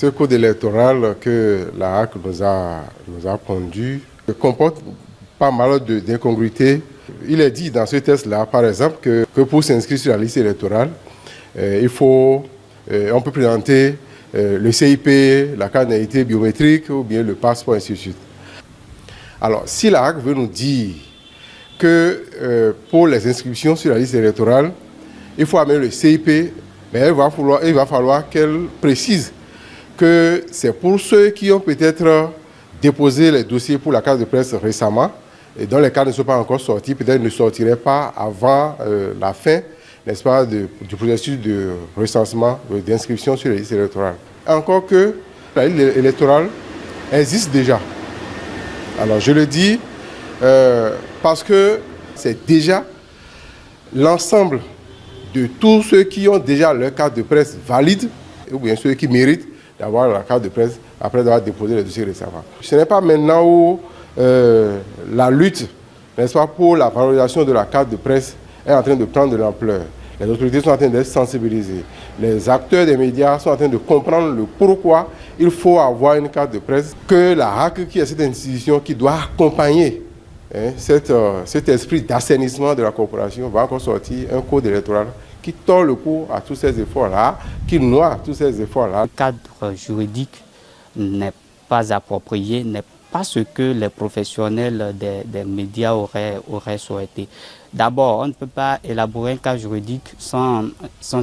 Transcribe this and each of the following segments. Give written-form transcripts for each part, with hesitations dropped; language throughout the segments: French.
Ce code électoral que la HAC nous a pondu comporte pas mal d'incongruités. Il est dit dans ce texte-là, par exemple, que pour s'inscrire sur la liste électorale, on peut présenter le CIP, la carte d'identité biométrique ou bien le passeport, ainsi de suite. Alors, si la HAC veut nous dire que pour les inscriptions sur la liste électorale, il faut amener le CIP, mais il va falloir qu'elle précise que c'est pour ceux qui ont peut-être déposé les dossiers pour la carte de presse récemment et dont les cartes ne sont pas encore sortis, peut-être ne sortiraient pas avant la fin, n'est-ce pas, du processus de recensement, d'inscription sur les listes électorales. Encore que la liste électorale existe déjà. Alors je le dis parce que c'est déjà l'ensemble de tous ceux qui ont déjà leur carte de presse valide, ou bien ceux qui méritent d'avoir la carte de presse après avoir déposé les dossiers récemment. Ce n'est pas maintenant où la lutte, n'est-ce pas, pour la valorisation de la carte de presse est en train de prendre de l'ampleur. Les autorités sont en train d'être sensibilisées. Les acteurs des médias sont en train de comprendre le pourquoi il faut avoir une carte de presse, que la HAC, qui est cette institution qui doit accompagner cet esprit d'assainissement de la corporation, va encore sortir un code électoral qui tord le cou à tous ces efforts-là, qui noie tous ces efforts-là. Le cadre juridique n'est pas approprié, n'est pas ce que les professionnels des médias auraient souhaité. D'abord, on ne peut pas élaborer un cadre juridique sans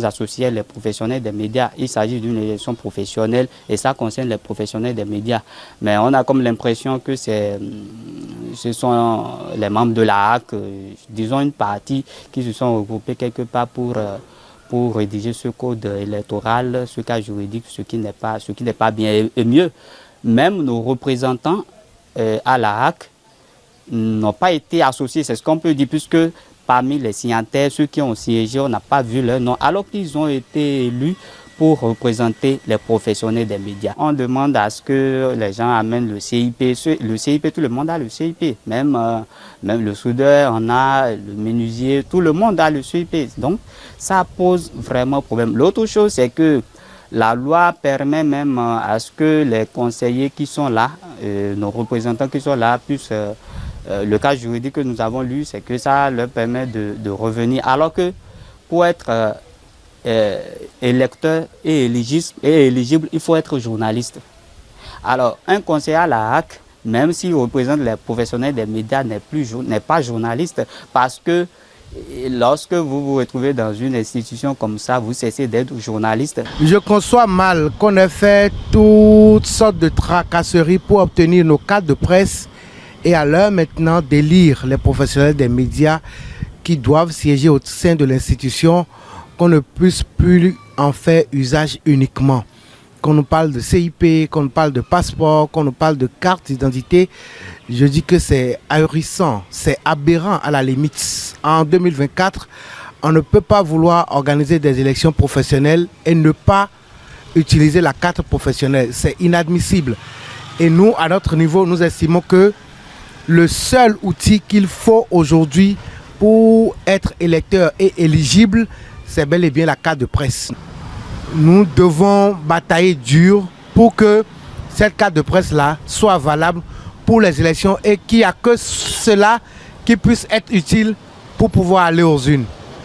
associer les professionnels des médias. Il s'agit d'une élection professionnelle et ça concerne les professionnels des médias. Mais on a comme l'impression que ce sont les membres de la HAC, disons une partie, qui se sont regroupés quelque part pour rédiger ce code électoral, ce cadre juridique, ce qui n'est pas bien. Et mieux, même nos représentants à la HAC n'ont pas été associés, c'est ce qu'on peut dire, puisque parmi les signataires, ceux qui ont siégé, on n'a pas vu leur nom, alors qu'ils ont été élus pour représenter les professionnels des médias. On demande à ce que les gens amènent le CIP. Le CIP, tout le monde a le CIP. Même le soudeur en a, le menuisier, tout le monde a le CIP. Donc, ça pose vraiment problème. L'autre chose, c'est que la loi permet même à ce que les conseillers qui sont là, nos représentants qui sont là, puissent... le cas juridique que nous avons lu, c'est que ça leur permet de revenir. Alors que pour être électeur et éligible, il faut être journaliste. Alors, un conseiller à la HAC, même s'il représente les professionnels des médias, n'est pas journaliste parce que lorsque vous vous retrouvez dans une institution comme ça, vous cessez d'être journaliste. Je conçois mal qu'on ait fait toutes sortes de tracasseries pour obtenir nos cartes de presse et à l'heure maintenant d'élire les professionnels des médias qui doivent siéger au sein de l'institution, qu'on ne puisse plus en faire usage uniquement. Qu'on nous parle de CIP, qu'on nous parle de passeport, qu'on nous parle de carte d'identité, je dis que c'est ahurissant, c'est aberrant à la limite. En 2024, on ne peut pas vouloir organiser des élections professionnelles et ne pas utiliser la carte professionnelle. C'est inadmissible. Et nous, à notre niveau, nous estimons que le seul outil qu'il faut aujourd'hui pour être électeur et éligible, c'est bel et bien la carte de presse. Nous devons batailler dur pour que cette carte de presse-là soit valable pour les élections et qu'il n'y a que cela qui puisse être utile pour pouvoir aller aux urnes.